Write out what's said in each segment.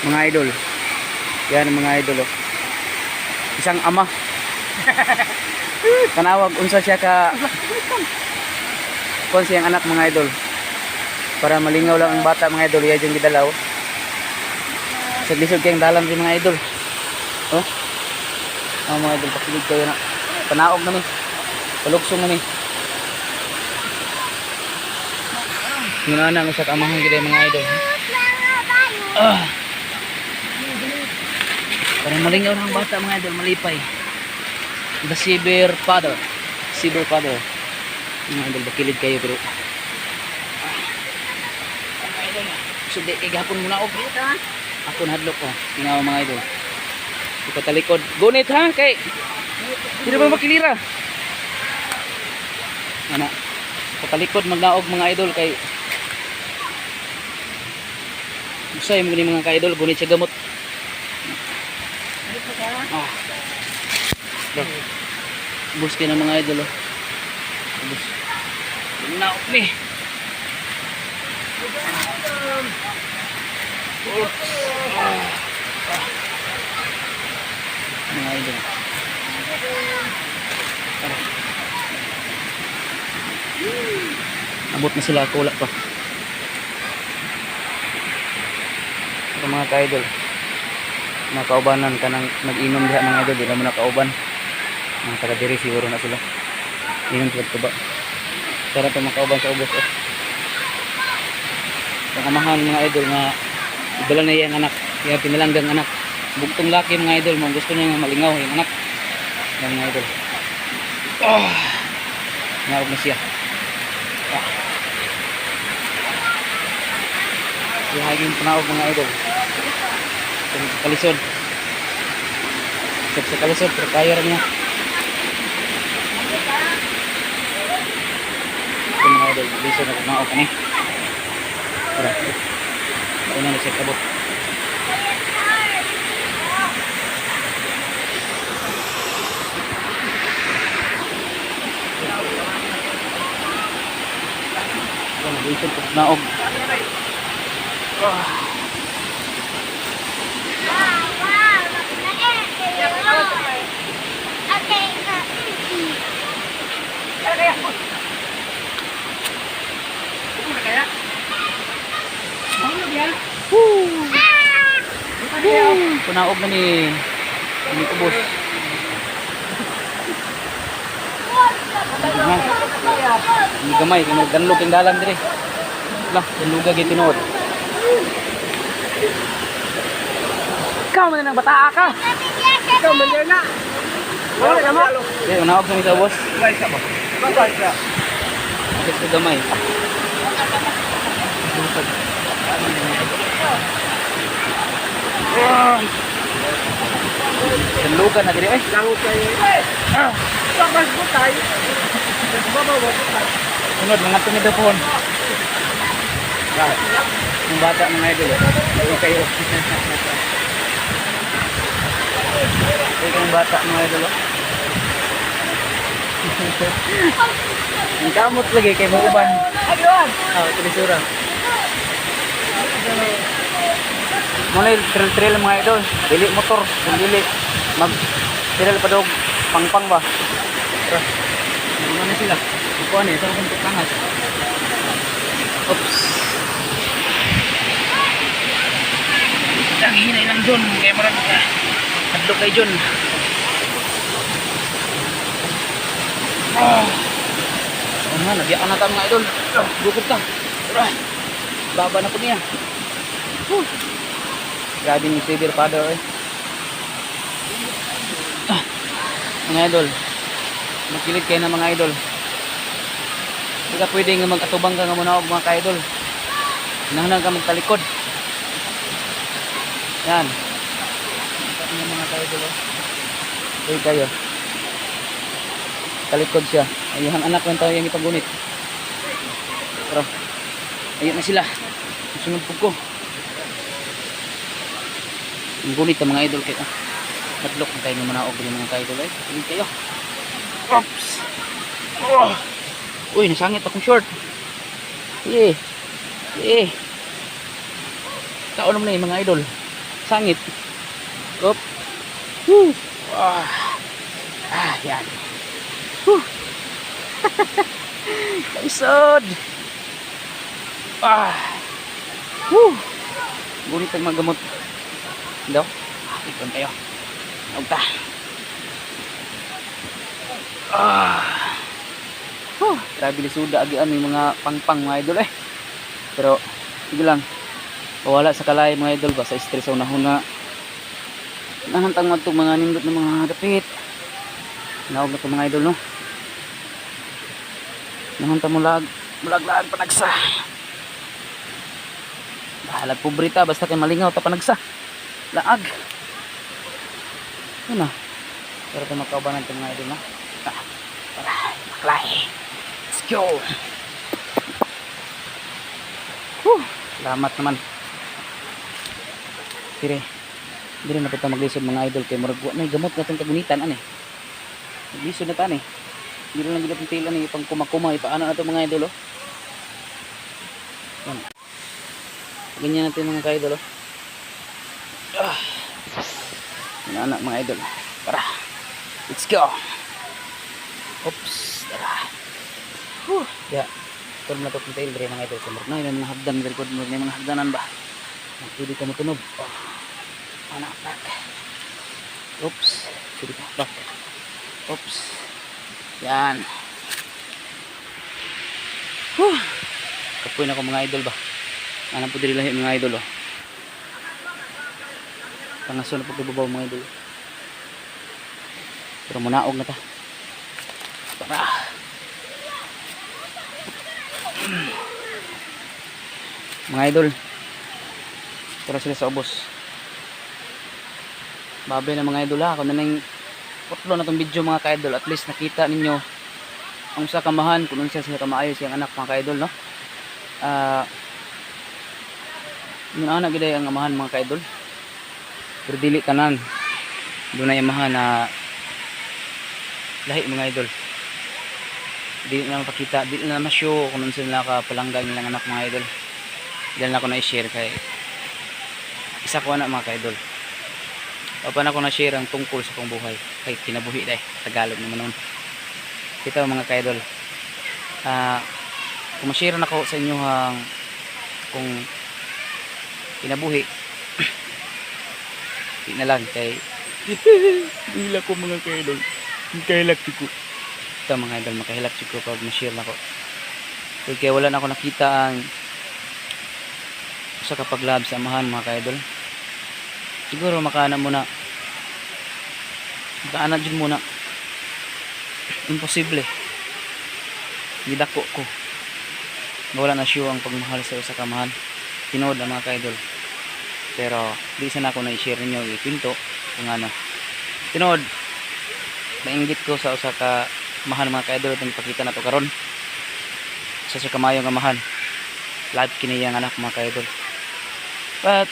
mga idol. Yan mga idol oh. Isang ama. Tanawag unsa siya ka kon siyang anak mga idol. Para malingaw lang ang bata mga idol, iya yung gidalaw. Sa lisod kayong dalan rin mga idol. Oh. Mga idol, pakilig kayo na. Panaog na ni. Paluksong na ni. Muna na sa kamahang gid mga idol. Para malingaw ng bata mga idol, malipay. The Cyber Father. Cyber Father. Mga idol, bakilid kayo pero so di igapon muna og ako nahadlok ko. Tingnan mga idol. Ipatalikod. Gunit ha kay hindi ba makilira. Ana. Ipatalikod magnaog mga idol kay usay mo ni mga ka-idol gunit sa gamot. Ah. Bus kay na mga idol oh. Bus. Naog ni. Mga idol. Abot na sila, wala pa. Ito mga ka-idol. Mga kaubanan ka nang nag-inom diha mga idol, di na mo nakauban. Mga taga-diri siguro na sila. Inom sila ito ba? Sarap ang mga kauban sa ubos eh. Ang amahan mga idol nga idala na yung anak, yung pinalanggang anak. Bugtong laki mga idol mo, gusto niya nga malingaw yung anak. Yan mga idol. Naog na siya. Ihagin panaog mga idol. Sa kalisod. Sa kalisod, pero kaya rin niya. Ito mga idol, kalisod na panaog ka niya. Tara, ito na siya kabot. Ito na, kalisod na panaog. Punaog na ni kubos. Ini gamay, ganlog yung dalan dire. Lah, ganluga gyud tinuod. Ikaw man nang bata ka. Ikaw man na. Wala ka mo. Eh, punaog sa kubos. Guys, ba? Ba siya. Ito gamay. Ganlugan na dire eh. Langot kayo. Sabas mo tayo. Babaw mo tayo. Sunod mga tumidapon. Yung bata mga idol. Ito kayo. Ito yung bata mga idol. Ang kamot lagi kay mo uban. Ayun. Ah, tulisura. Muna yung trail mga idol. Dili motor. Dili mag-trail pa daw. Pang-pang ba? Tara. Ano na sila? Ikuha na. Ito ang kangas. Oops. Ang hinay lang John. Kaya marami ka. Hadlok kay John. Oh nga. Nabiyakan na tayo mga idol. Bukod ka. Tara. Baba na po niya. Grabe ni Cyber Father eh. Mga idol, magkilit kayo na mga idol. Hindi ka pwede nga mag-atubang ka nga muna mga ka-idol. Hinahanang ka magtalikod. Yan. Yan mga ka-idol oh. Uy kayo. Talikod siya. Ayun ang anak ng tao yung ipagunit. Pero ayun na sila. Sunod po ko. Ang gunit ang mga idol kayo. Madlok ang kayo manaog ng mga ka-idol eh. Hindi kayo. Oops. Uy, nasangit akong short. Sige. Sige. Kaon naman na yung mga idol. Sangit. Up. Woo. Yan. Woo. Isod. Woo. Ngunit ang magamot. Daw. Ikon tayo. Nagta. Grabe lisuda agian yung mga pangpang mga idol eh. Pero sige lang. Wala sa kalay mga idol ba sa stress o nahuna. Nahantang mo itong mga nindot ng mga dapit. Naog na itong mga idol no. Nahantang mo mulaglaan panagsa. Bahalag pobrita basta kay malingaw ta panagsa. Laag. Ano na. Pero ito makaubanan itong mga idol no. Para maklay. Let's go. Salamat naman. Dire na punta maglisod mga idol kay murag na gamot na itong kagunitan ani. Maglisod na ta ani. Hindi lang gila pintila ni pang kumakuma ipaano na ito mga idol oh. Yan. Ganyan natin mga idol oh. Anak mga idol. Tara. Let's go. Oops. Tara. Ya. Turun na ito pintail dari mga idol. Kumurag na yung mga hagdan. Record mo na yung mga hagdanan ba. Pwede ka matunog. Anak back. Oops. Pwede ka back. Oops. Yan. Kapoy na ako mga idol ba. Alam po diri lahi mga idol oh. Pangaso na po kababaw mga idol. Pero munaog na ta. Tara. Mga idol. Tara sila sa ubos. Babay na mga idol ha. Kung na nang putlo na itong video mga ka-idol. At least nakita ninyo ang sa kamahan. Kung siya kamaayos yung anak mga ka-idol no. Yung anak gila ang amahan mga ka-idol. Pero dili tanan. Doon na yung amahan na lahi mga idol. Dili na mapakita. Dili na ma-show kung sila nakapalangga nilang anak mga idol. Dahil na ako na-share kay isa ko anak mga ka-idol. Paano ako na-share ang tungkol sa kong buhay. Kay kinabuhi dahil. Tagalog naman nun. Ito mga ka-idol. Kung ma-share na ako sa inyo kung kinabuhi. Hindi na lang kay hila ko mga ka-idol. Makahilak ko. Ito mga idol. Makahilak ko pag ma-share na ako. Kaya wala na ako nakita ang sa kapaglab sa amahan mga ka-idol. Siguro makaana muna. Makaana dyan muna. Imposible. Gidako ko. Wala na siya ang pagmahal sa usa ka mahal. Tinood ang mga ka-idol. Pero di sana ako na-share ninyo ikwento kung ano. Tinood. Nainggit ko sa usa ka mahal mga ka-idol itong ipakita na to karon. Sa siya kamayong amahan. Lahat kiniyang anak mga ka-idol. But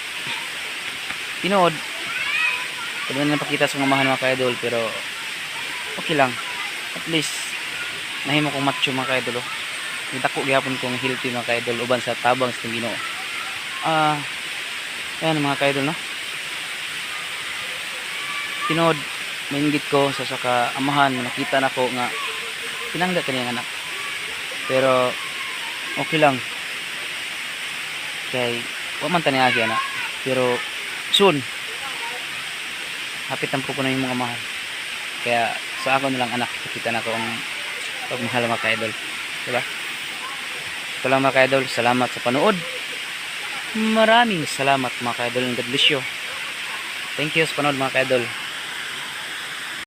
tinood pwede na napakita sa mga mga ka-idol pero okay lang at least nahimo kong macho mga ka-idol oh. Nitako gihapon kong healthy mga ka-idol uban sa tabang sa Ginoo. Ayan mga ka-idol no. Tinood mainggit ko sa saka amahan nakita na ko nga pinangga kaniyang anak pero okay lang kay waman taniagi na pero soon hapit ang po ko na yung mga mahal kaya sa ako nilang anak kita na ko ang pagmahal mga ka-idol diba? Ito lang mga ka-idol, salamat sa panood, maraming salamat mga ka-idol, and God bless you. Thank you sa panood mga ka-idol.